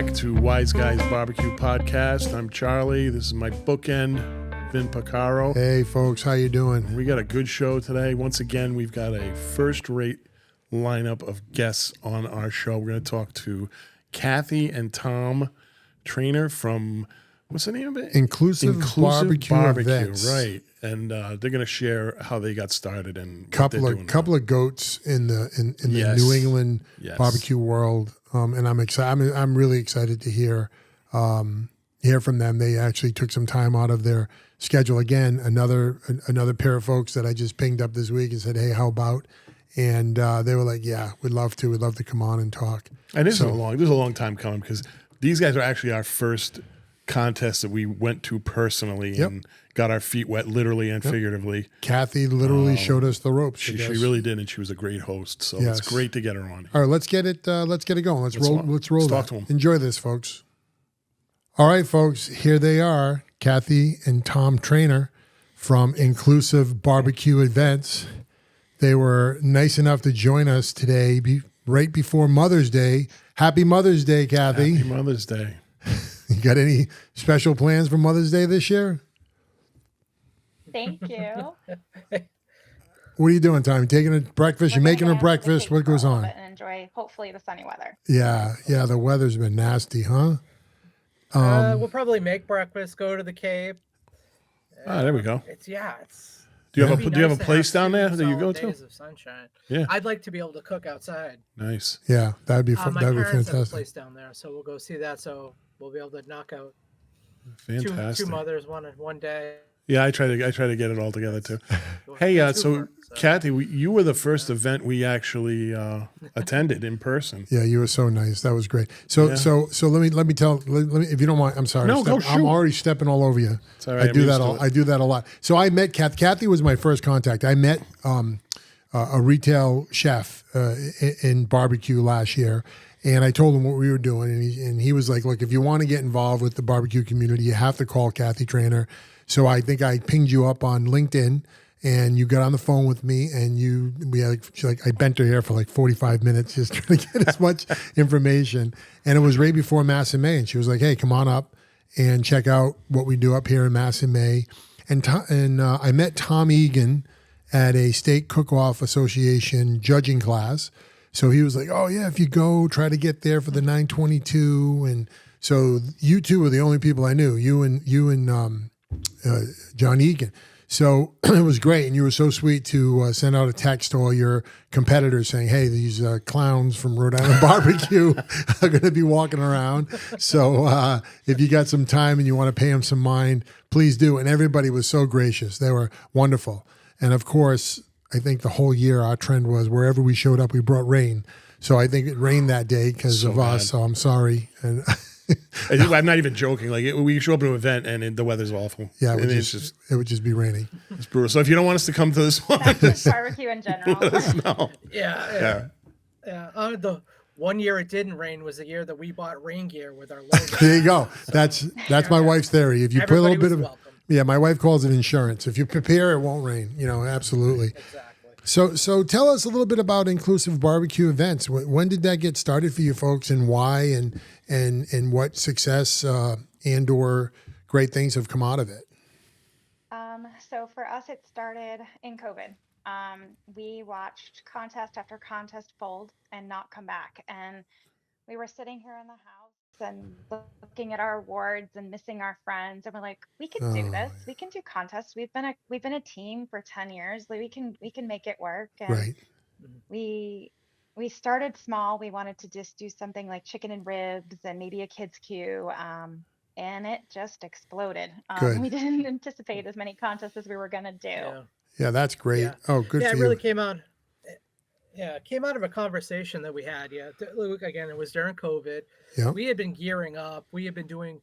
back to Wise Guys BBQ podcast. I'm Charlie. This is my bookend, Vin Picaro. Hey, folks. How you doing? We got a good show today. Once again, we've got a first-rate lineup of guests on our show. We're going to talk to Kathy and Tom Trainor from, what's the name of it? Inclusive barbecue events. Right. And they're going to share how they got started and couple of goats in the Yes. New England Yes. barbecue world, and I'm excited. I'm really excited to hear from them. They actually took some time out of their schedule. Again, another pair of folks that I just pinged up this week and said, "Hey, how about?" And they were like, "Yeah, we'd love to. We'd love to come on and talk." And this is a long time coming because these guys are actually our first contest that we went to personally and got our feet wet, literally and figuratively. Kathy literally showed us the ropes. She really did, and she was a great host. So it's great to get her on. All right, let's get it going. Let's roll. Let's talk to them. Enjoy this, folks. All right, folks. Here they are, Kathy and Tom Trainor from Inclusive Barbecue Events. They were nice enough to join us today, right before Mother's Day. Happy Mother's Day, Kathy. Happy Mother's Day. You got any special plans for Mother's Day this year? Thank you. What are you doing, Tom? You taking her breakfast? You're making her breakfast? What goes on? And enjoy, hopefully, the sunny weather. Yeah. The weather's been nasty, huh? We'll probably make breakfast, go to the Cape. There we go. It's Do you have a place down there that you go to? Days of sunshine. Yeah. I'd like to be able to cook outside. Nice. Yeah, that'd be fun. My That'd be parents have a fantastic. place down there, so we'll go see that. So we'll be able to knock out Fantastic. two mothers one day. Yeah, I try to get it all together too. Hey, so Kathy, you were the first event we actually attended in person. Yeah, you were so nice. That was great. So let me if you don't mind. I'm sorry. No, go shoot. I'm already stepping all over you. It's all right. I do that a lot. So I met Kathy. Kathy was my first contact. I met a retail chef in barbecue last year. And I told him what we were doing, and he was like, "Look, if you want to get involved with the barbecue community, you have to call Kathy Trainor." So I think I pinged you up on LinkedIn, and you got on the phone with me, and I bent her hair for like 45 minutes just trying to get as much information. And it was right before Mass in May, and she was like, "Hey, come on up and check out what we do up here in Mass in May." And I met Tom Egan at a State Cook-Off Association judging class. So he was like, "Oh yeah, if you go, try to get there for the 922." And so you two were the only people I knew. You and John Egan. So it was great, and you were so sweet to send out a text to all your competitors saying, "Hey, these clowns from Rhode Island Barbecue are going to be walking around. So if you got some time and you want to pay them some mind, please do." And everybody was so gracious; they were wonderful. And of course, I think the whole year our trend was wherever we showed up, we brought rain. So I think it rained that day because of us. So I'm sorry. And I'm not even joking. Like we show up to an event and the weather's awful. Yeah, it would just be raining. It's brutal. So if you don't want us to come to this one, Barbecue in general. let us know. Yeah. The one year it didn't rain was the year that we bought rain gear with our logo. There you go. That's my wife's theory. If you put a little bit of welcome. Yeah, my wife calls it insurance. If you prepare, it won't rain. Absolutely. Exactly. So tell us a little bit about Inclusive Barbecue Events. When did that get started for you folks, and why, and what success and or great things have come out of it? So for us, it started in COVID. We watched contest after contest fold and not come back, and we were sitting here in the house and looking at our awards and missing our friends, and we're like, we can do this. We can do contests. We've been a team for 10 years. Like we can make it work. And Right. we started small. We wanted to just do something like chicken and ribs and maybe a kids queue. And it just exploded. Good. We didn't anticipate as many contests as we were gonna do. Yeah, that's great. Yeah. Oh, good Yeah, for it you. really came out. Yeah, it came out of a conversation that we had. Yeah, again, it was during COVID. Yeah. We had been gearing up. We had been doing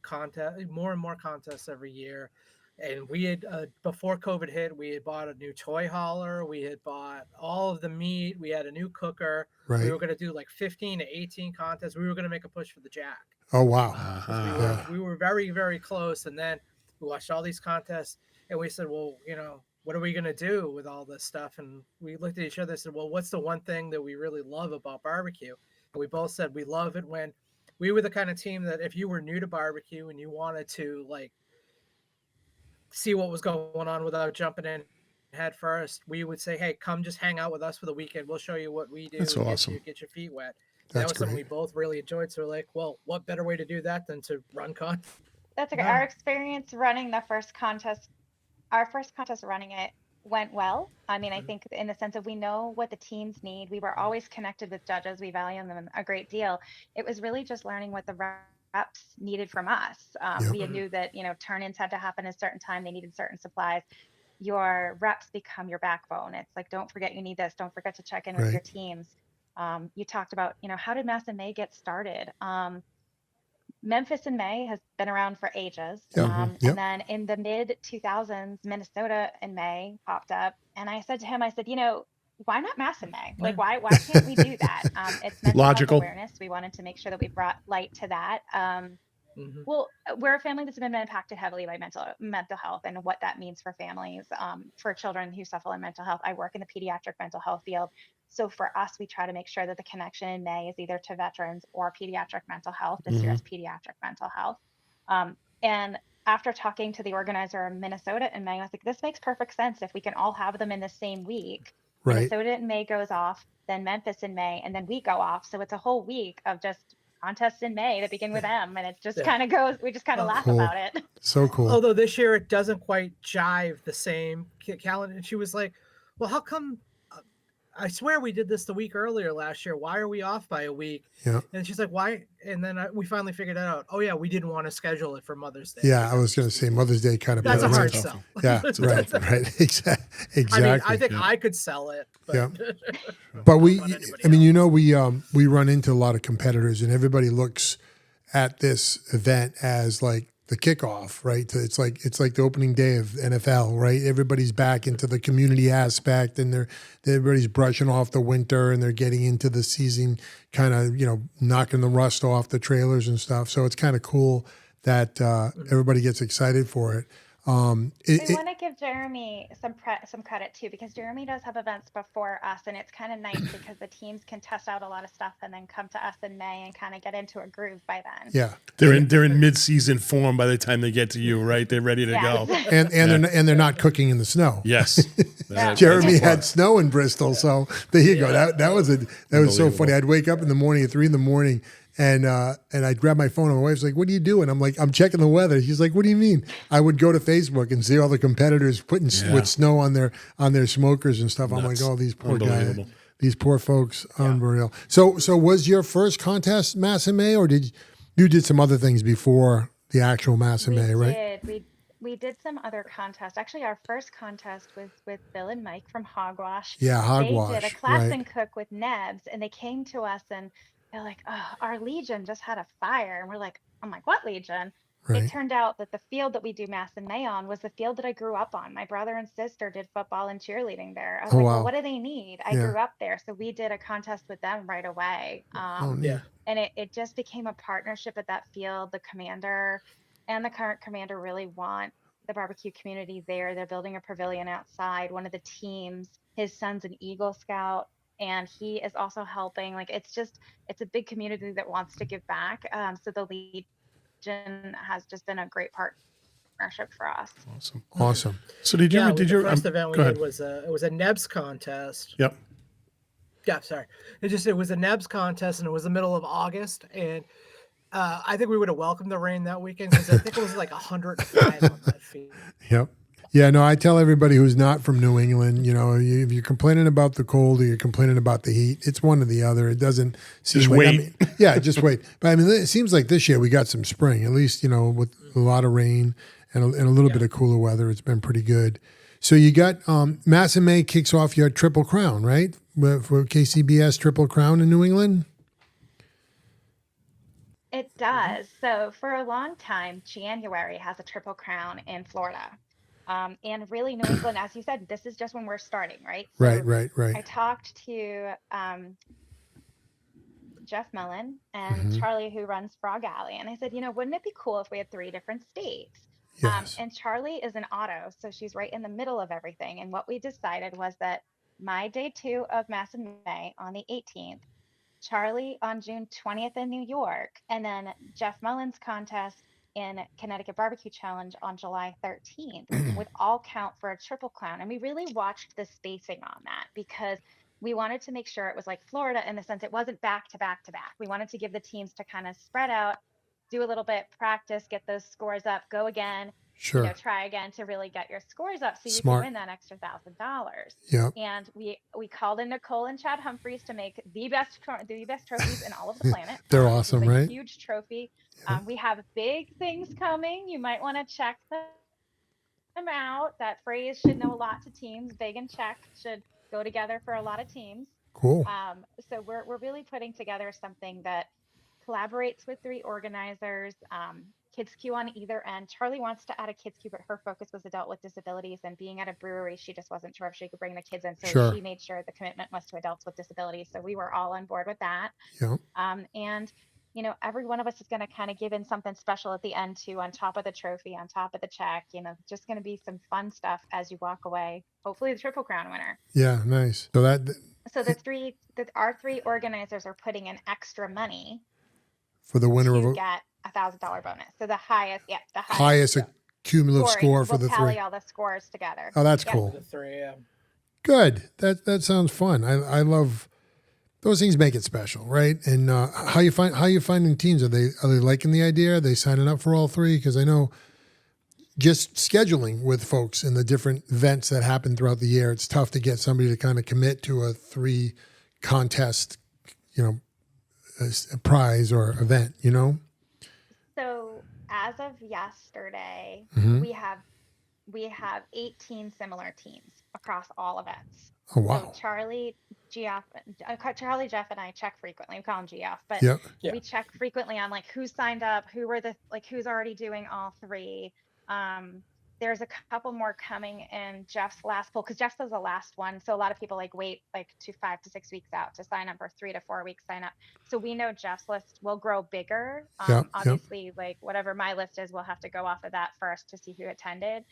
more and more contests every year. And we had, before COVID hit, we had bought a new toy hauler. We had bought all of the meat. We had a new cooker. Right. We were going to do like 15 to 18 contests. We were going to make a push for the Jack. Oh, wow. Uh-huh. We were very, very close. And then we watched all these contests and we said, well, what are we going to do with all this stuff? And we looked at each other and said, well, what's the one thing that we really love about barbecue? And we both said we love it when we were the kind of team that if you were new to barbecue and you wanted to like see what was going on without jumping in head first, we would say, hey, come just hang out with us for the weekend. We'll show you what we do. That's awesome. Get your feet wet. That's That was something we great. both really enjoyed. So we're like, well, what better way to do that than to run content? That's okay. Yeah. Our experience running the first contest, our first contest running it went well. I mean, I think in the sense of we know what the teams need. We were always connected with judges. We value them a great deal. It was really just learning what the reps needed from us. Yep. We knew that, turn-ins had to happen at a certain time. They needed certain supplies. Your reps become your backbone. It's like, don't forget you need this. Don't forget to check in with Right. your teams. You talked about, how did Mass in May get started? Memphis in May has been around for ages. Yeah. Yep. And then in the mid 2000s, Minnesota in May popped up. And I said to him, I said, why not Mass in May? Like, why can't we do that? It's mental Logical. health awareness. We wanted to make sure that we brought light to that. Mhm. Well, we're a family that's been impacted heavily by mental health and what that means for families, for children who suffer from mental health. I work in the pediatric mental health field. So for us, we try to make sure that the connection in May is either to veterans or pediatric mental health. This year is pediatric mental health. And after talking to the organizer of Minnesota in May, I was like, this makes perfect sense if we can all have them in the same week. Right. Minnesota in May goes off, then Memphis in May, and then we go off. So it's a whole week of just contests in May that begin with M, and it just kind of goes. We just kind of laugh Cool. about it. So cool. Although this year it doesn't quite jive the same calendar. And she was like, well, how come? I swear we did this the week earlier last year. Why are we off by a week? Yeah. And she's like, why? And then we finally figured it out. Oh yeah, we didn't want to schedule it for Mother's Day. Yeah, I was going to say Mother's Day kind of. That's a put it hard in. sell. Yeah, right. Exactly. I mean, I think I could sell it. But Yeah. But we, Not anybody I mean, we run into a lot of competitors, and everybody looks at this event as like the kickoff, right? It's like the opening day of NFL, right? Everybody's back into the community aspect, and everybody's brushing off the winter, and they're getting into the season, kind of knocking the rust off the trailers and stuff. So it's kind of cool that everybody gets excited for it. I want to give Jeremy some credit too, because Jeremy does have events before us, and it's kind of nice because the teams can test out a lot of stuff and then come to us in May and kind of get into a groove by then. Yeah, They're in mid-season form by the time they get to you, right? They're ready to go. Yes. and they're not cooking in the snow. Yes. Jeremy had snow in Bristol, so there you go. That was so Unbelievable. funny. I'd wake up in the morning at 3 a.m. and I'd grab my phone, and my wife's like, "What are you doing?" I'm like, "I'm checking the weather." She's like, "What do you mean?" I would go to Facebook and see all the competitors putting with snow on their smokers and stuff. I'm like, Nuts. "Oh, these poor guys, Unbelievable. these poor folks, unreal." So was your first contest Mass in May, or did you did some other things before the actual Mass in May, right? We did some other contests. Actually, our first contest was with Bill and Mike from Hogwash. Yeah, Hogwash. They did a class right. and cook with Nebs, and they came to us and they're like, "Oh, our Legion just had a fire," and we're like, "I'm like, what Legion?" Right. It turned out that the field that we do Mass in May on was the field that I grew up on. My brother and sister did football and cheerleading there. I was like, wow. well, what do they need? I grew up there. So we did a contest with them right away. Neat. And it just became a partnership at that field. The commander and the current commander really want the barbecue community there. They're building a pavilion outside. One of the teams, his son's an Eagle Scout, and he is also helping. Like, it's a big community that wants to give back. So the Legion has just been a great partnership for us. Awesome. So did you the first event we go did ahead. was it was a Nebs contest. Yep. Yeah, sorry. It was a Nebs contest, and it was the middle of August, and I think we would have welcomed the rain that weekend because I think it was like 105 on that field. Yep. Yeah, no, I tell everybody who's not from New England, if you're complaining about the cold or you're complaining about the heat, it's one or the other. It doesn't seem Just like, wait. just wait. But I mean, it seems like this year we got some spring, at least, with a lot of rain and a little bit of cooler weather. It's been pretty good. So you got Mass in May kicks off your Triple Crown, right? For KCBS Triple Crown in New England? It does. So for a long time, January has a Triple Crown in Florida. And really New England, as you said, this is just when we're starting, right? So Right. I talked to Jeff Mellon and Charlie, who runs Frog Alley. And I said, wouldn't it be cool if we had 3 different states? Yes. And Charlie is an auto, so she's right in the middle of everything. And what we decided was that my day 2 of Mass in May on the 18th Charlie on June 20th in New York, and then Jeff Mullen's contest in Connecticut Barbecue Challenge on July 13th would all count for a triple crown. And we really watched the spacing on that because we wanted to make sure it was like Florida in the sense it wasn't back to back to back. We wanted to give the teams to kind of spread out, do a little bit, practice, get those scores up, go again, Sure. try again to really get your scores up so you Smart. can win that extra $1,000. Yeah. And we called in Nicole and Chad Humphreys to make the best trophies in all of the planet. They're It was awesome, a right? huge trophy. Yeah. We have big things coming. You might want to check them out. That phrase should know a lot to teams. Big and check should go together for a lot of teams. Cool. So we're really putting together something that collaborates with 3 organizers, Kids Q on either end. Charlie wants to add a Kids Q, but her focus was adult with disabilities, and being at a brewery, she just wasn't sure if she could bring the kids in. So Sure. she made sure the commitment was to adults with disabilities. So we were all on board with that. Yeah. And every one of us is going to kind of give in something special at the end too, on top of the trophy, on top of the check. Just going to be some fun stuff as you walk away. Hopefully, the Triple Crown winner. Yeah. Nice. So our 3 organizers are putting in extra money for the winner to of get $1,000 bonus. So the highest highest cumulative score for we'll the tally 3. all the scores together. Oh, that's Yep. cool. The 3, yeah. Good. That sounds fun. I love those things. Make it special, right? And how you finding teams? Are they liking the idea? Are they signing up for all 3? Because I know just scheduling with folks in the different events that happen throughout the year, it's tough to get somebody to kind of commit to a 3 contest, a prize or event. So as of yesterday, Mhm. we have 18 similar teams across all events. Oh wow. So Charlie, Jeff, and I check frequently. We call him Geoff, but Yeah. Yeah. we check frequently on like who signed up, who were who's already doing all 3. There's a couple more coming in Jeff's last poll because Jeff does the last one. So a lot of people wait to 5 to 6 weeks out to sign up, or 3 to 4 weeks sign up. So we know Jeff's list will grow bigger. Yeah. Obviously, whatever my list is, we'll have to go off of that first to see who attended.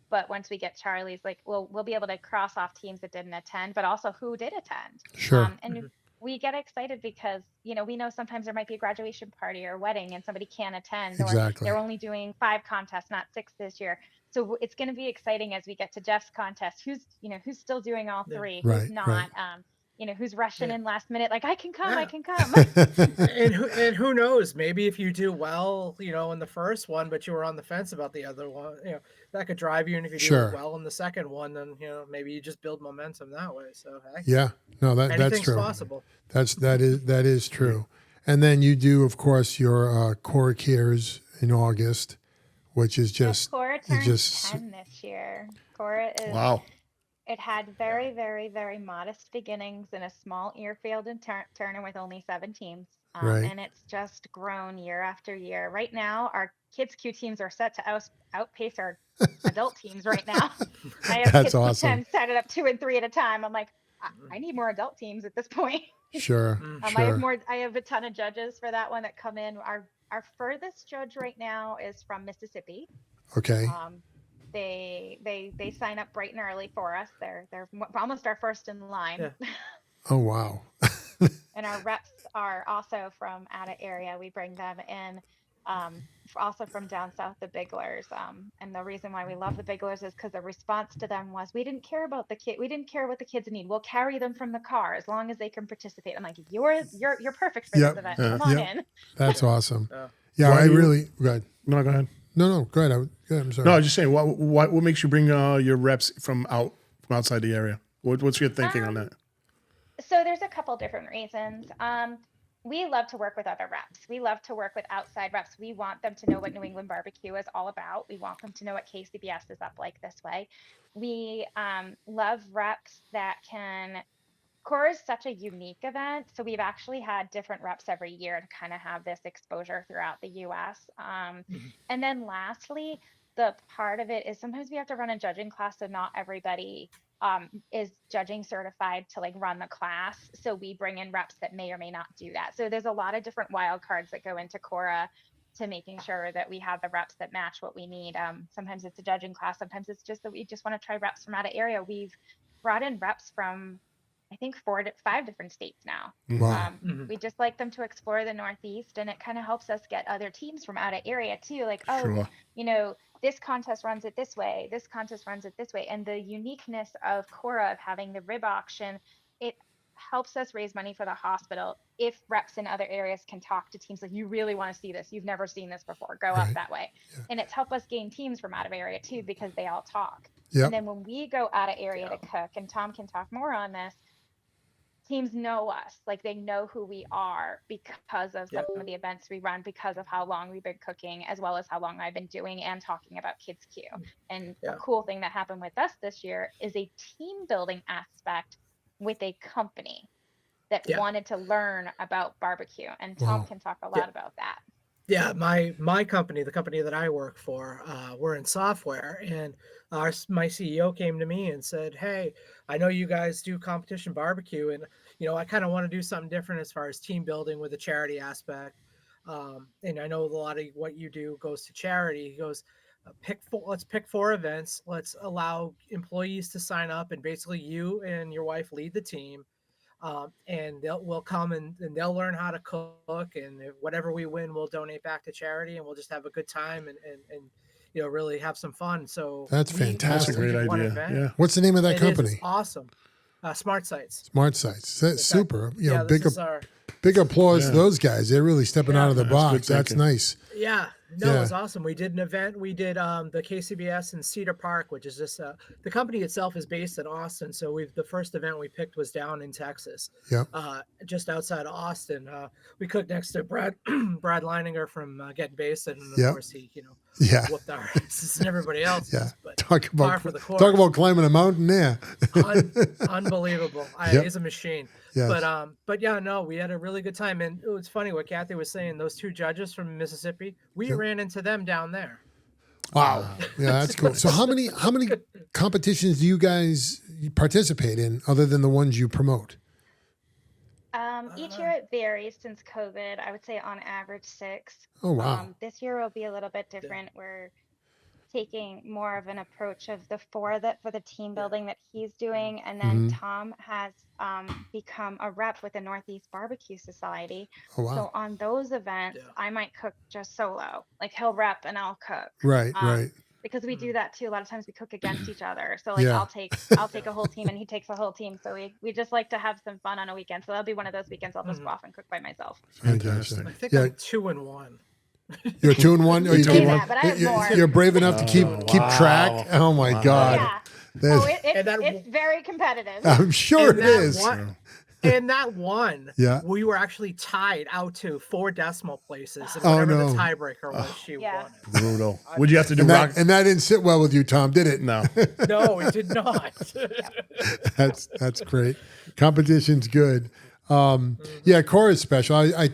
But once we get Charlie's, we'll be able to cross off teams that didn't attend, but also who did attend. Sure. And we get excited because we know sometimes there might be a graduation party or wedding and somebody can't attend, Exactly. or they're only doing 5 contests, not 6 this year. So it's going to be exciting as we get to Jeff's contest. Who's still doing all 3? Right, Who's not? right. Who's rushing in last minute? Like, I can come. Yeah. I can come. And who knows? Maybe if you do well, in the first one, but you were on the fence about the other one, that could drive you. And if you Sure. do well in the second one, then maybe you just build momentum that way. So hey, Yeah. No, that's anything's true. possible. That is true. And then you do, of course, your Kora Kares in August, which is just Kora turned 10 this year. Kora is. Wow. It had very, very, very modest beginnings in a small airfield in Turner with only 7 teams. Right. And it's just grown year after year. Right now, our Kids Q teams are set to outpace our adult teams right now. I have That's Kids awesome. Q 10 set it up 2 and 3 at a time. I'm like, I need more adult teams at this point. Sure. Sure. I have a ton of judges for that one that come in. Our furthest judge right now is from Mississippi. Okay. They sign up bright and early for us. They're almost our first in line. Yeah. Oh wow. And our reps are also from out of area. We bring them in, also from down south, the Bigglers. And the reason why we love the Bigglers is because the response to them was, we didn't care about the kid. We didn't care what the kids need. We'll carry them from the car as long as they can participate. I'm like, you're perfect for Yep. this event. Come on in. That's awesome. Yeah. Yeah, Why I do you- really go ahead. No, go ahead. No, go ahead. I'm sorry. No, I was just saying, what makes you bring your reps from outside the area? What's your thinking on that? So there's a couple different reasons. We love to work with other reps. We love to work with outside reps. We want them to know what New England barbecue is all about. We want them to know what KCBS is up like this way. We love reps that can. Kora is such a unique event, so we've actually had different reps every year to kind of have this exposure throughout the U.S. And then lastly, the part of it is sometimes we have to run a judging class, so not everybody is judging certified to run the class. So we bring in reps that may or may not do that. So there's a lot of different wild cards that go into Kora to making sure that we have the reps that match what we need. Sometimes it's a judging class. Sometimes it's just that we just want to try reps from out of area. We've brought in reps from, I I think 5 different states now. Wow. We just like them to explore the Northeast, and it kind of helps us get other teams from out of area too. Like, oh, Sure. you know, this contest runs it this way, this contest runs it this way. And the uniqueness of Kora, of having the rib auction, it helps us raise money for the hospital. If reps in other areas can talk to teams like, you really want to see this, you've never seen this before, go up Right. that way. Yeah. And it's helped us gain teams from out of area too, because they all talk. Yep. And then when we go out of area to cook, and Tom can talk more on this, teams know us, like they know who we are because of some of the events we run, because of how long we've been cooking, as well as how long I've been doing and talking about Kids Q. And a cool thing that happened with us this year is a team building aspect with a company that wanted to learn about barbecue. And Tom can talk a lot about that. Yeah, my company, the company that I work for, we're in software, and my CEO came to me and said, "Hey, I know you guys do competition barbecue, and I kind of want to do something different as far as team building with a charity aspect. And I know a lot of what you do goes to charity." He goes, let's pick 4 events. Let's allow employees to sign up, and basically you and your wife lead the team. And we'll come and they'll learn how to cook, and whatever we win, we'll donate back to charity, and we'll just have a good time and really have some fun. So That's fantastic. That's a great idea. Yeah. What's the name of that company? It's awesome. Smart Sites. Smart Sites. That's super. Big applause to Yeah. those guys. They're really stepping out of the That's box. good That's thinking. nice. Yeah. No, it was awesome. We did an event. We did the KCBS in Cedar Park, which is just the company itself is based in Austin. So the first event we picked was down in Texas, just outside of Austin. We cooked next to Brad Leininger from Getting Basin, and of course he whooped our asses and everybody else. Yeah. But Talk about course. climbing a mountain there. Unbelievable. He's a machine. Yes. But yeah, no, we had a really good time. And it was funny what Kathy was saying, those 2 judges from Mississippi, we ran into them down there. Wow. Yeah, that's cool. So how many competitions do you guys participate in other than the ones you promote? Each year it varies since COVID. I would say on average 6. Oh, wow. This year will be a little bit different. We're taking more of an approach of the 4 that for the team building that he's doing. And then Tom has become a rep with the Northeast Barbecue Society. Oh, wow. So on those events, I might cook just solo. Like he'll rep and I'll cook. Right, right. Because we do that too. A lot of times we cook against each other. So like I'll take a whole team and he takes a whole team. So we just like to have some fun on a weekend. So that'll be one of those weekends I'll just go off and cook by myself. Fantastic. I think I'm 2-1. You're 2-1. You say that, but I have more. You're brave enough to keep track. Oh my God. Yeah. It's very competitive. I'm sure it is. And that one, we were actually tied out to 4 decimal places. And whatever the tiebreaker was, she won it. Brutal. Would you have to do and that didn't sit well with you, Tom, did it? No. No, it did not. That's great. Competition's good. Yeah, Kora's special. I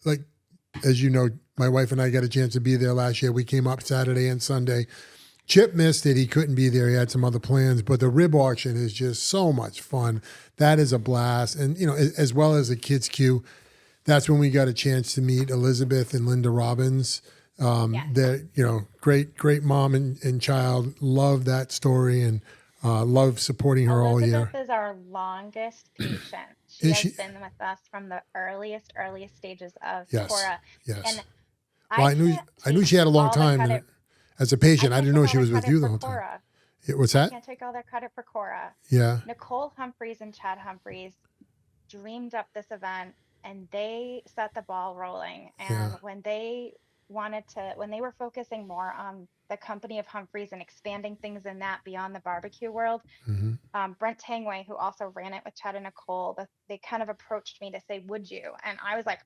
like, as you know, my wife and I got a chance to be there last year. We came up Saturday and Sunday. Chip missed it. He couldn't be there. He had some other plans, but the rib auction is just so much fun. That is a blast. And, as well as the Kids Q, that's when we got a chance to meet Elizabeth and Linda Robbins. They're, great mom and child. Love that story and love supporting her all year. Elizabeth is our longest patient. She has been with us from the earliest stages of Kora. Yes. And I knew she had a long time as a patient. I didn't know she was with you the whole time. What's that? I can't take all the credit for Kora. Yeah. Nicole Humphreys and Chad Humphreys dreamed up this event, and they set the ball rolling. And when they were focusing more on the company of Humphreys and expanding things in that beyond the barbecue world, Brent Tangway, who also ran it with Chad and Nicole, they kind of approached me to say, would you? And I was like,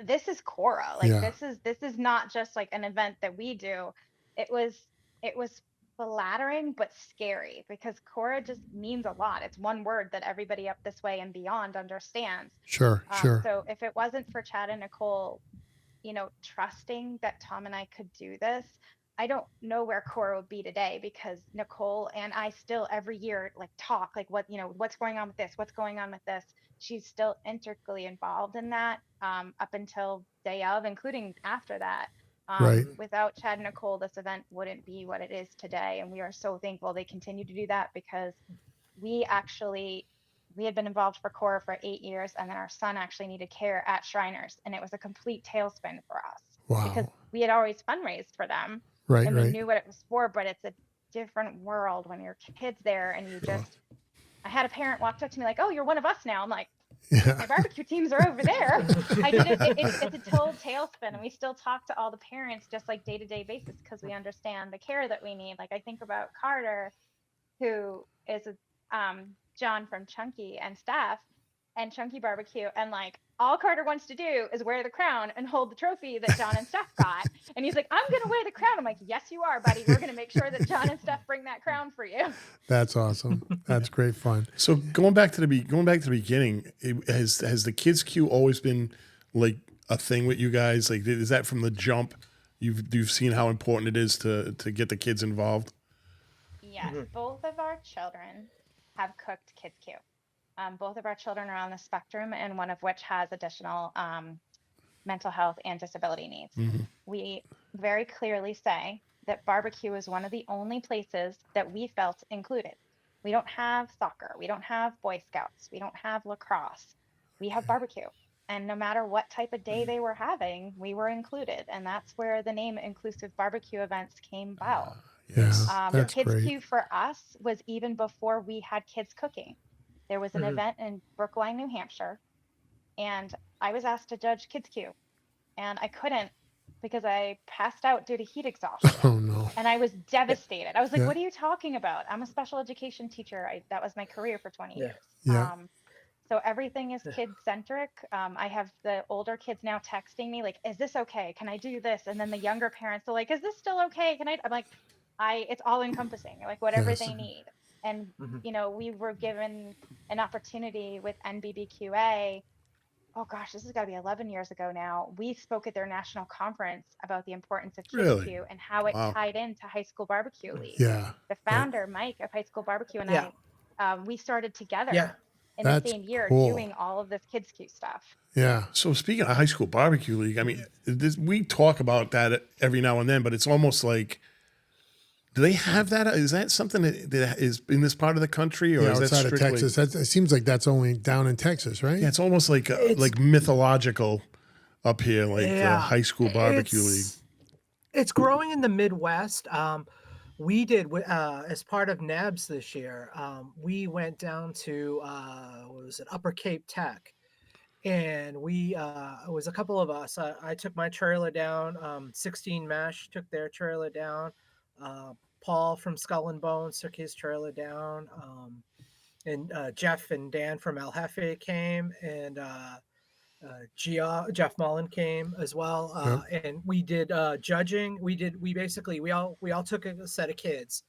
this is Kora. Like this is not just like an event that we do. It was flattering but scary, because Kora just means a lot. It's one word that everybody up this way and beyond understands. Sure. So if it wasn't for Chad and Nicole, trusting that Tom and I could do this, I don't know where Kora would be today, because Nicole and I still every year talk what's going on with this, what's going on with this. She's still integrally involved in that up until day of, including after that. Right. Without Chad and Nicole, this event wouldn't be what it is today. And we are so thankful they continue to do that, because we actually we had been involved for Kora for 8 years, and then our son actually needed care at Shriners, and it was a complete tailspin for us because Wow. we had always fundraised for them, Right, and we right. knew what it was for. But it's a different world when your kid's there, and you just. I had a parent walked up to me like, "Oh, you're one of us now." I'm like, Yeah. "My barbecue teams are over there." I did it. It's a total tailspin, and we still talk to all the parents just like day-to-day basis because we understand the care that we need. Like I think about Carter, who is a John from Chunky and Steph and Chunky Barbecue, and like all Carter wants to do is wear the crown and hold the trophy that John and Steph got. And he's like, "I'm gonna wear the crown." I'm like, "Yes, you are, buddy. We're gonna make sure that John and Steph bring that crown for you." That's awesome. That's great fun. So going back to the beginning, has the kids queue always been like a thing with you guys? Like, is that from the jump? You've seen how important it is to get the kids involved. Yes, both of our children have cooked kids queue. Both of our children are on the spectrum, and one of which has additional mental health and disability needs. We very clearly say that barbecue is one of the only places that we felt included. We don't have soccer. We don't have Boy Scouts. We don't have lacrosse. We have barbecue. And no matter what type of day they were having, we were included. And that's where the name Inclusive Barbecue Events came about. Yeah, that's Kids great. Queue for us was even before we had kids cooking. There was an event in Brookline, New Hampshire, and I was asked to judge Kids Queue, and I couldn't because I passed out due to heat exhaustion. Oh no. And I was devastated. I was like, Yeah. "What are you talking about? I'm a special education teacher. That was my career for 20 years." Yeah. So everything is kid centric. I have the older kids now texting me like, "Is this okay? Can I do this?" And then the younger parents are like, "Is this still okay? Can I?" I'm like, it's all encompassing, like whatever Yes. they need. And you know, we were given an opportunity with NBBQA. Oh gosh, this has got to be 11 years ago now. We spoke at their national conference about the importance of Kids Really? Queue and how it Wow. tied into High School Barbecue League. Yeah. The founder, Mike of High School Barbecue, and Yeah. we started together Yeah. in the That's same year cool. doing all of this Kids Queue stuff. Yeah. So speaking of high school barbecue league, I mean, we talk about that every now and then, but it's almost like, do they have that? Is that something that is in this part of the country, or Yeah, is that outside of strictly? Texas. It seems like that's only down in Texas, right? Yeah, it's almost like like mythological up here, like the high school barbecue league. It's growing in the Midwest. We did as part of NABS this year. We went down to what was it, Upper Cape Tech, and we it was a couple of us. I took my trailer down. 16 Mesh took their trailer down. Paul from Skull and Bones took his trailer down. And Jeff and Dan from El Jefe came, and Jeff Mullen came as well. And we did judging. We all took a set of kids,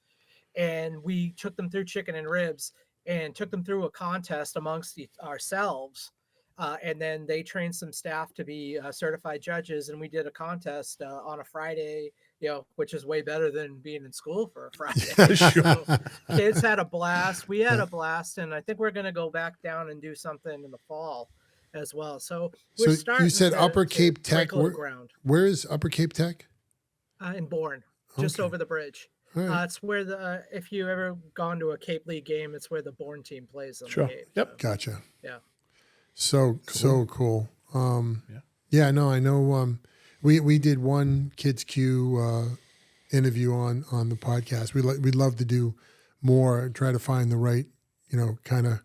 and we took them through chicken and ribs and took them through a contest amongst ourselves. And then they trained some staff to be certified judges, and we did a contest on a Friday, which is way better than being in school for a Friday. So kids had a blast. We had a blast, and I think we're going to go back down and do something in the fall as well. So we're starting. You said Upper Cape Tech. Ground. Where is Upper Cape Tech? In Bourne, just over the bridge. Right. It's where if you ever gone to a Cape League game, it's where the Bourne team plays. Sure. Cape, yep. So. Gotcha. Yeah. So cool. Yeah, no, I know. We did one Kids Q interview on the podcast. We'd love to do more and try to find the right, kind of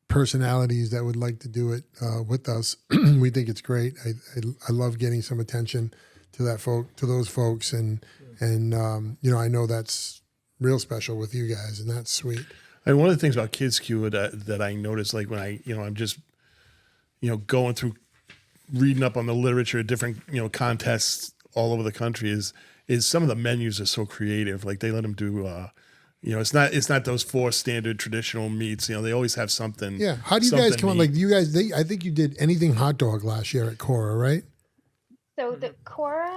personalities that would like to do it with us. We think it's great. I love getting some attention to those folks, and I know that's real special with you guys, and that's sweet. And one of the things about Kids Q that I noticed, like when I'm just going through reading up on the literature, different contests all over the country, is some of the menus are so creative. Like they let them do it's not those 4 standard traditional meats. They always have something. Yeah. How do you guys come on? Like, do you guys? I think you did anything hot dog last year at Kora, right? So the Kora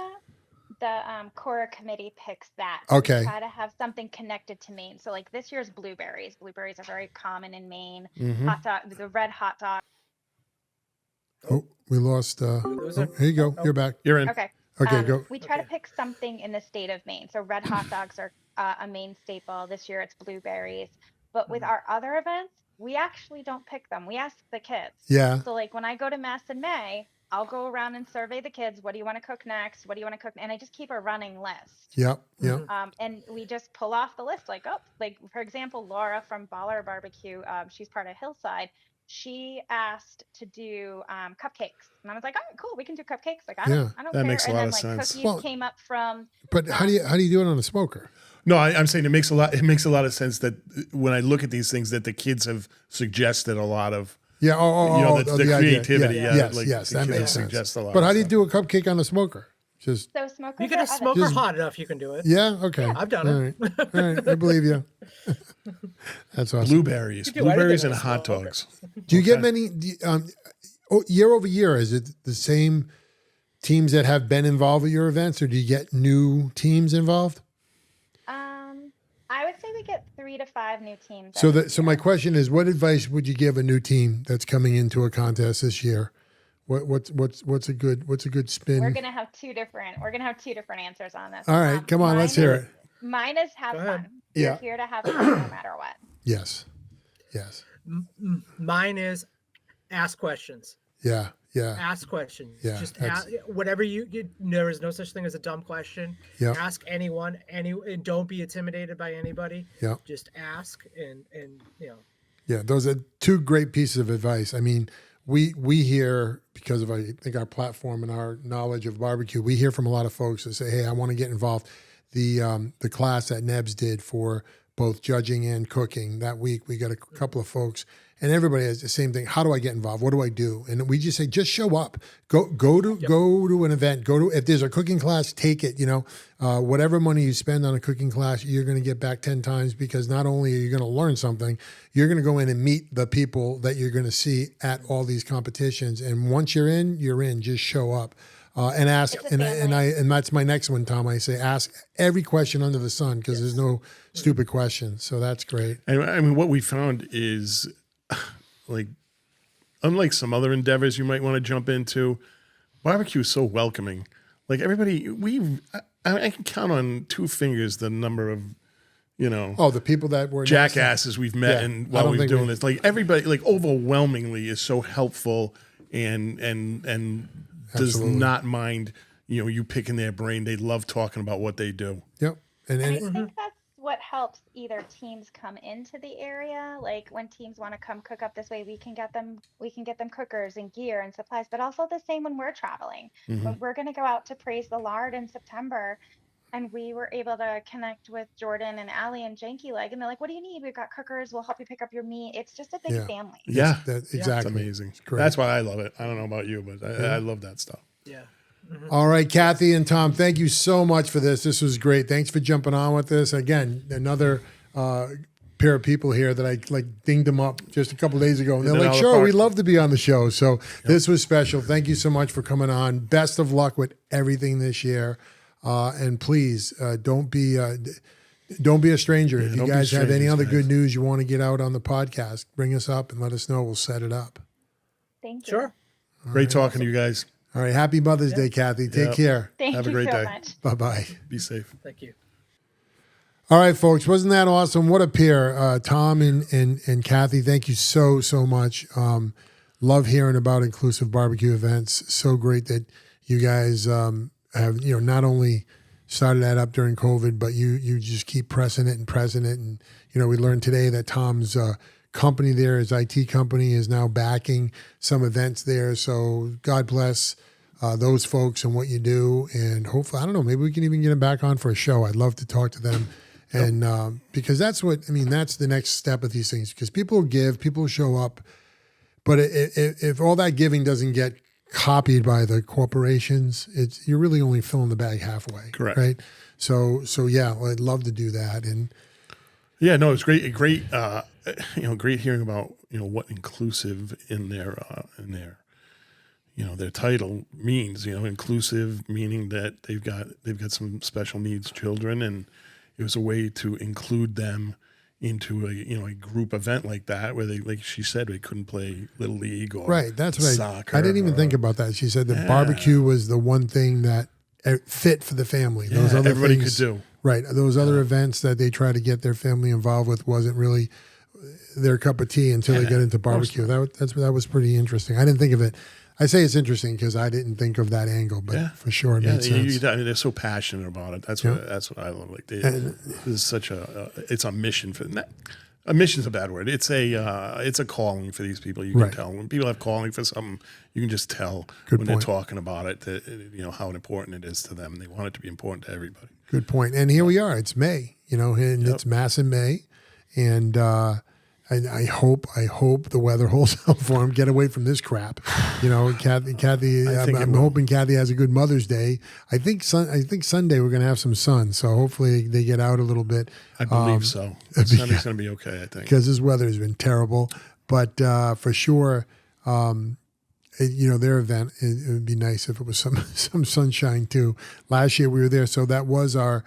committee picks that. Okay. We try to have something connected to Maine. So like this year's blueberries. Blueberries are very common in Maine. Hot dog, the red hot dog. Oh, we lost. Here you go. You're back. You're in. Okay. Okay, go. We try to pick something in the state of Maine. So red hot dogs are a Maine staple. This year it's blueberries. But with our other events, we actually don't pick them. We ask the kids. Yeah. So like when I go to Mass in May, I'll go around and survey the kids. What do you want to cook next? What do you want to cook? And I just keep a running list. Yep. Yep. And we just pull off the list. Like, oh, like for example, Laura from Baller Barbecue, she's part of Hillside. She asked to do cupcakes, and I was like, "All right, cool, we can do cupcakes." Like, I don't That care. makes a and lot then of like sense. cookies Well, came up from. But how do you do it on a smoker? No, I'm saying it makes a lot of sense that when I look at these things that the kids have suggested a lot of. Yeah. The idea. creativity. Yeah. Yeah, Yes, the that kids makes sense. suggest a lot But of how do you stuff. do a cupcake on a smoker? Just So smokers. You get a are smoker Just- hot enough, you can do it. yeah. Okay. I've done All it. right. All right. I believe you. That's awesome. Blueberries, You do anything and on a hot smoker. dogs. Do you get many year over year? Is it the same teams that have been involved at your events, or do you get new teams involved? I would say we get 3 to 5 new teams. So every so my year. question is, what advice would you give a new team that's coming into a contest this year? What's a good spin? We're gonna have 2 different. We're gonna have 2 different answers on this. All right, come on, let's hear it. Mine is have Go ahead. fun. We're Yeah. here to have fun no matter what. Yes. Yes. Mine is ask questions. Yeah. Yeah. Ask questions. Yeah, Just that's- ask, whatever you. There is no such thing as a dumb question. Yeah. Ask anyone. And don't be intimidated by anybody. Yeah. Just ask and you know. Yeah, those are 2 great pieces of advice. I mean, we hear, because of I think our platform and our knowledge of barbecue, we hear from a lot of folks that say, "Hey, I want to get involved." The class that Nebs did for both judging and cooking that week, we got a couple of folks, and everybody has the same thing. How do I get involved? What do I do? And we just say, just show up. Go to an event. If there's a cooking class, take it. Whatever money you spend on a cooking class, you're going to get back 10 times, because not only are you going to learn something, you're going to go in and meet the people that you're going to see at all these competitions. And once you're in, you're in. Just show up. And ask, It's a family. and that's my next one, Tom. I say ask every question under the sun, because there's no stupid questions. So that's great. And I mean, what we found is, like, unlike some other endeavors you might want to jump into, barbecue is so welcoming. Like everybody, I can count on 2 fingers the number of, Oh, the people that were jackasses we've met Yeah, and I while don't we've think doing we- this. Like everybody, like overwhelmingly is so helpful and does Absolutely. not mind, you picking their brain. They love talking about what they do. Yep. And And I think that's what helps either teams come into the area. Like when teams want to come cook up this way, we can get them cookers and gear and supplies, but also the same when we're traveling. When we're going to go out to Praise the Lard in September, and we were able to connect with Jordan and Allie and Janky Leg, and they're like, "What do you need? We've got cookers. We'll help you pick up your meat." It's just a big Yeah. family. Yeah. exactly. It's amazing. great. That's why I love it. I don't know about you, but I love that stuff. Yeah. All right, Kathy and Tom, thank you so much for this. This was great. Thanks for jumping on with this. Again, another pair of people here that I dinged them up just a couple days ago. And they're Hit it like, out of the sure, park. we'd love to be on the show. So this was special. Thank you so much for coming on. Best of luck with everything this year. And please don't be a stranger. If you don't be guys have any strangers, other guys. good news you want to get out on the podcast, bring us up and let us know. We'll set it up. Thank you. Sure. Great talking to you guys. All right. Happy Mother's Day, Kathy. Take Yeah. care. Thank Have a you great so day. much. Bye-bye. Be safe. Thank you. All right, folks. Wasn't that awesome? What a pair. Tom and Kathy, thank you so much. Love hearing about inclusive barbecue events. So great that you guys have, not only started that up during COVID, but you just keep pressing it. And, we learned today that Tom's company there, his IT company, is now backing some events there. So God bless those folks and what you do. And hopefully, I don't know, maybe we can even get them back on for a show. I'd love to talk to them. And because that's that's the next step of these things, because people give, people show up. But if all that giving doesn't get copied by the corporations, you're really only filling the bag halfway. Correct. Right. So yeah, I'd love to do that. And Yeah, no, it's great, great hearing about, what inclusive in their their title means, inclusive meaning that they've got some special needs children, and it was a way to include them into a group event like that, where they, like she said, they couldn't play Little League or right. That's what soccer. I didn't even think about that. She said that barbecue was the one thing that fit for the family. Those other everybody things, could do. Right. Those other events that they try to get their family involved with wasn't really their cup of tea until they get into barbecue. That was pretty interesting. I didn't think of it. I say it's interesting because I didn't think of that angle, but for sure it made sense. I mean, they're so passionate about it. That's what I love. Like this is such it's a mission for them. A mission's a bad word. It's a calling for these people. You can tell when people have calling for something. You can just tell they're talking about it. That, how important it is to them. They want it to be important to everybody. Good point. And here we are. It's May. And it's Mass in May, and I hope the weather holds up for them. Get away from this crap. Kathy. I'm hoping Kathy has a good Mother's Day. I think Sunday we're going to have some sun, so hopefully they get out a little bit. I believe so. Sunday's going to be okay. I think because this weather has been terrible, but for sure, their event it would be nice if it was some sunshine too. Last year we were there, so that was our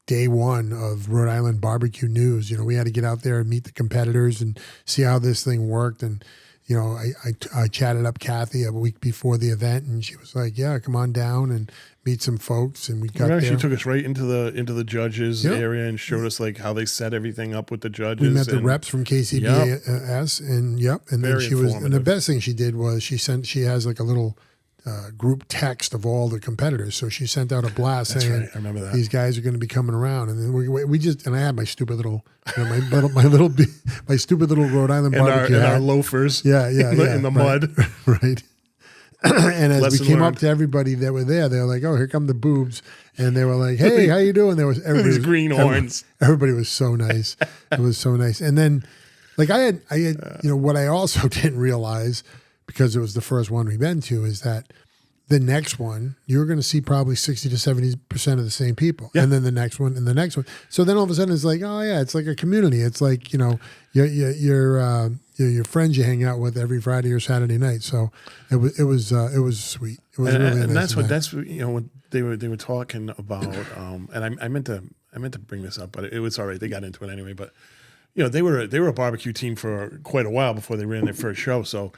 day one of Rhode Island barbecue news. We had to get out there and meet the competitors and see how this thing worked. And, I chatted up Kathy a week before the event, and she was like, yeah, come on down and meet some folks. And we got there. She took us right into the judges area and showed us like how they set everything up with the judges. We met the reps from KCBS and then she was, and the best thing she did was she has like a little group text of all the competitors. So she sent out a blast saying, right. I remember that. These guys are going to be coming around. And then and I had my stupid little, my stupid little Rhode Island barbecue and our loafers. Yeah. In the mud. Right. And as we came up to everybody that were there, they were like, oh, here come the boobs. And they were like, hey, how you doing? Everybody green horns. Everybody was so nice. It was so nice. And then like I had, what I also didn't realize, because it was the first one we've been to, is that the next one, you're going to see probably 60 to 70% of the same people. Yeah. And then the next one and the next one. So then all of a sudden it's like, oh yeah, it's like a community. It's like, your friends you hang out with every Friday or Saturday night. So it was sweet. It was really nice. And that's when they were talking about, and I meant to bring this up, but it was all right. They got into it anyway, but they were a barbecue team for quite a while before they ran their first show. So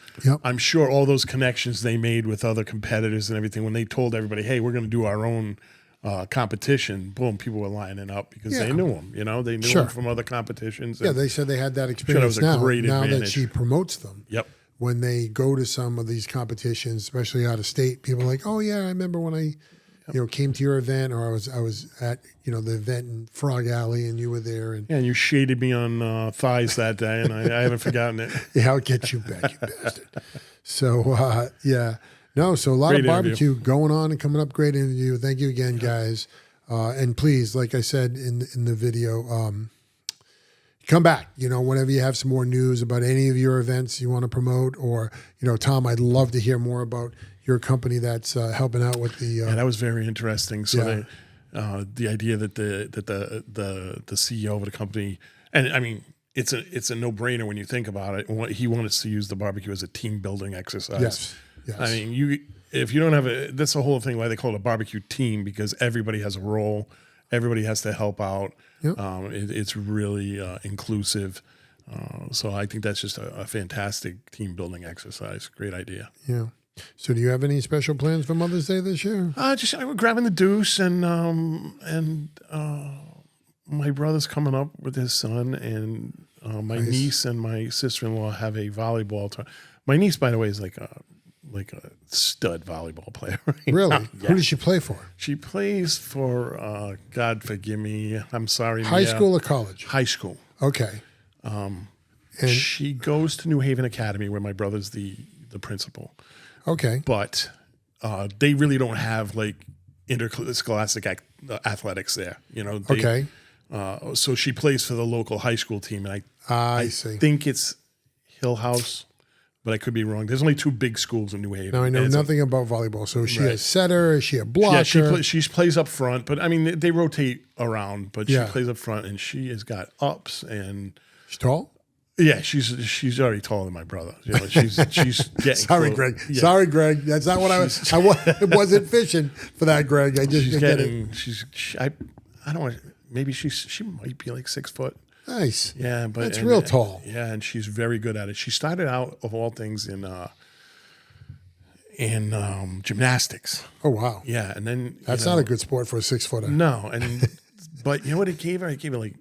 I'm sure all those connections they made with other competitors and everything, when they told everybody, hey, we're going to do our own competition, boom, people were lining up because they knew them. They knew them from other competitions. Yeah, they said they had that experience now that she promotes them. Yep. When they go to some of these competitions, especially out of state, people are like, oh, yeah, I remember when I came to your event, or I was at the event in Frog Alley, and you were there, and you shaded me on thighs that day, and I haven't forgotten it. Yeah, I'll get you back, you bastard. So so a lot of barbecue going on and coming up. Great interview. Thank you again, guys, and please, like I said in the video, come back. Whenever you have some more news about any of your events you want to promote, or Tom, I'd love to hear more about your company that's helping out with the. That was very interesting. So the idea that the CEO of the company, and I mean, it's a no-brainer when you think about it. He wanted to use the barbecue as a team building exercise. Yes. I mean, if you don't have that's the whole thing why they call it a barbecue team, because everybody has a role, everybody has to help out. Yep. It's really inclusive. So I think that's just a fantastic team building exercise. Great idea. Yeah. So do you have any special plans for Mother's Day this year? Just we're grabbing the deuce, and my brother's coming up with his son, and my niece and my sister-in-law have a volleyball tournament. My niece, by the way, is like a stud volleyball player. Right really? now. Yeah. Who does she play for? She plays for, God forgive me, I'm sorry. High school or college? High school. Okay. And she goes to New Haven Academy, where my brother's the principal. Okay. But they really don't have like interscholastic athletics there. Okay. So she plays for the local high school team, and I see. Think it's Hill House, but I could be wrong. There's only two big schools in New Haven. Now I know nothing about volleyball. So is she a setter? Is she a blocker? Yeah, she plays up front, but I mean they rotate around. But she plays up front, and she has got ups and. She's tall. Yeah, she's already taller than my brother. She's getting. Sorry, close. Greg. Yeah. Sorry, Greg. That's not what I wasn't fishing for that, Greg. I just I don't want. Maybe she might be like 6 foot. Nice. Yeah, but that's real tall. Yeah, and she's very good at it. She started out of all things in gymnastics. Oh wow. Yeah, and then that's not a good sport for a 6 footer. No, but you know what it gave her? It gave her like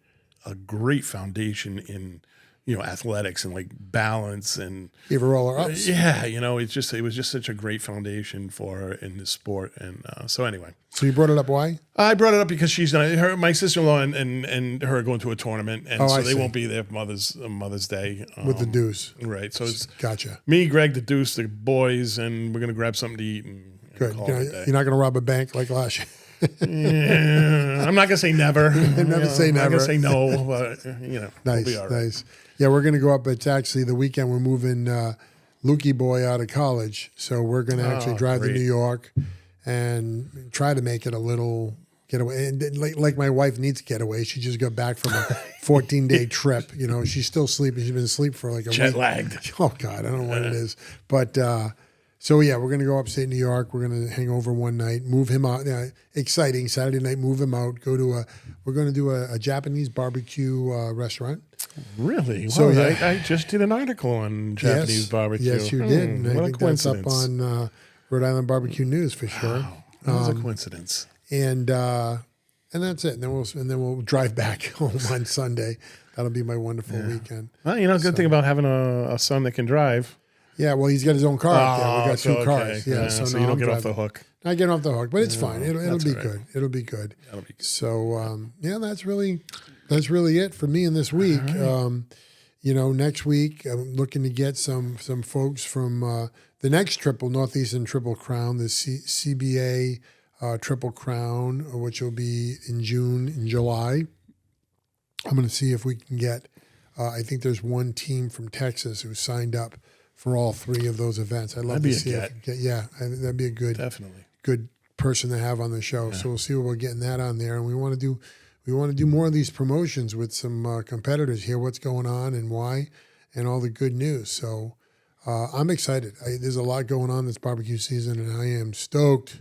a great foundation in athletics and like balance and Give her roller ups. yeah, it was just such a great foundation for her in the sport. And so anyway, So you brought it up. Why? I brought it up because she's my sister-in-law and her are going to a tournament, and Oh, so I they see. won't be there for Mother's Day With the deuce. right. So it's Gotcha. me, Greg, the Deuce, the boys, and we're gonna grab something to eat and Good. call You're it a day. not going to rob a bank like last year. Yeah, I'm not gonna say never. Never say I'm not never. gonna say no, but Nice, we'll be all right. nice. Yeah, we're going to go up. It's actually the weekend we're moving Lukey boy out of college. So we're going to actually drive to great. New York and try to make it a little getaway. And then, like my wife needs a getaway. She just got back from a 14-day trip. She's still sleeping. She's been asleep for like a Jet week. lagged. Oh, God, I don't know what it is. But so, yeah, we're going to go upstate New York. We're going to hang over one night, move him out. Exciting. Saturday night, move him out. We're going to do a Japanese barbecue restaurant. Really? So, Well, yeah. I just did an article on Japanese barbecue. Yes, you did. And I What a think that's up coincidence. on Rhode Island Barbecue News for sure. That was a coincidence. And that's it. And then we'll drive back home on Sunday. That'll be my wonderful weekend. Well, good thing about having a son that can drive. Yeah, well, he's got his own car up there. We got two okay. cars. Yeah, So no, you don't I'm get off the driving. hook. I get off the hook, but it's fine. It'll that's be all right. good. It'll be good. That'll be good. So that's really it for me in this week. Next week I'm looking to get some folks from the next Northeastern Triple Crown, the CBA Triple Crown, which will be in June and July. I'm going to see if we can get. I think there's one team from Texas who signed up for all three of those events. I'd love That'd be to a see get. that'd be a Definitely. good person to have on the show. So we'll see what we're getting that on there, and we want to do more of these promotions with some competitors, hear what's going on and why, and all the good news. So I'm excited. There's a lot going on this barbecue season, and I am stoked.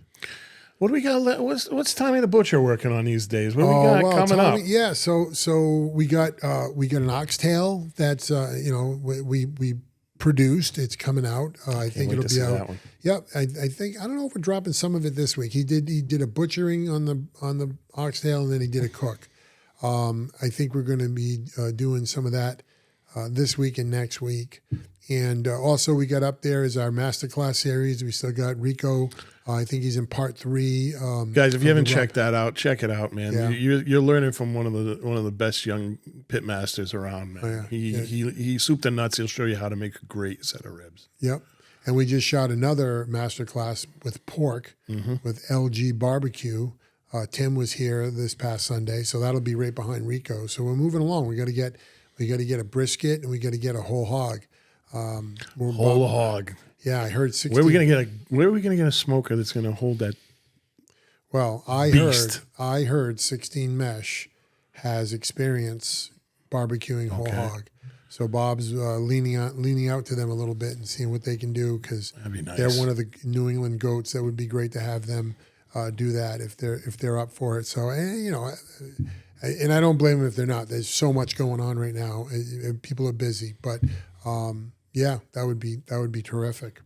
What do we got? What's Tommy the Butcher working on these days? What do we got coming Tommy, up? yeah. So we got an oxtail that's we produced. It's coming out. I think wait it'll to be see out. that one. Yep. I think I don't know if we're dropping some of it this week. He did a butchering on the oxtail, and then he did a cook. I think we're going to be doing some of that this week and next week. And also we got up there is our masterclass series. We still got Rico. I think he's in part 3. Guys, if you haven't the checked that out, check it out, man. Yeah. You're learning from one of the best young pit masters around, man. Oh, yeah. He soup the nuts. He'll show you how to make a great set of ribs. Yep. And we just shot another masterclass with pork with LG Barbecue. Tim was here this past Sunday, so that'll be right behind Rico. So we're moving along. We got to get a brisket, and we got to get a whole hog. Whole hog. Yeah, I heard 16. Where are we gonna get a smoker that's gonna hold that? Well, Beast. I heard 16 Mesh has experience barbecuing whole hog. So Bob's leaning out to them a little bit and seeing what they can do, because That'd be nice. they're one of the New England goats. That would be great to have them do that if they're up for it. So and I don't blame them if they're not. There's so much going on right now. People are busy, but yeah, that would be terrific.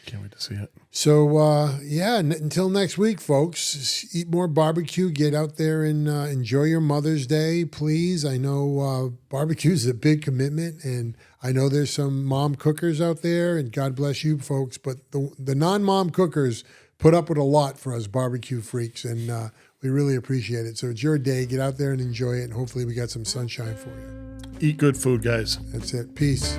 Can't wait to see it. So until next week, folks, eat more barbecue. Get out there and enjoy your Mother's Day, please. I know barbecue is a big commitment, and I know there's some mom cookers out there, and God bless you, folks. But the non-mom cookers put up with a lot for us barbecue freaks, and we really appreciate it. So it's your day. Get out there and enjoy it, and hopefully we got some sunshine for you. Eat good food, guys. That's it. Peace.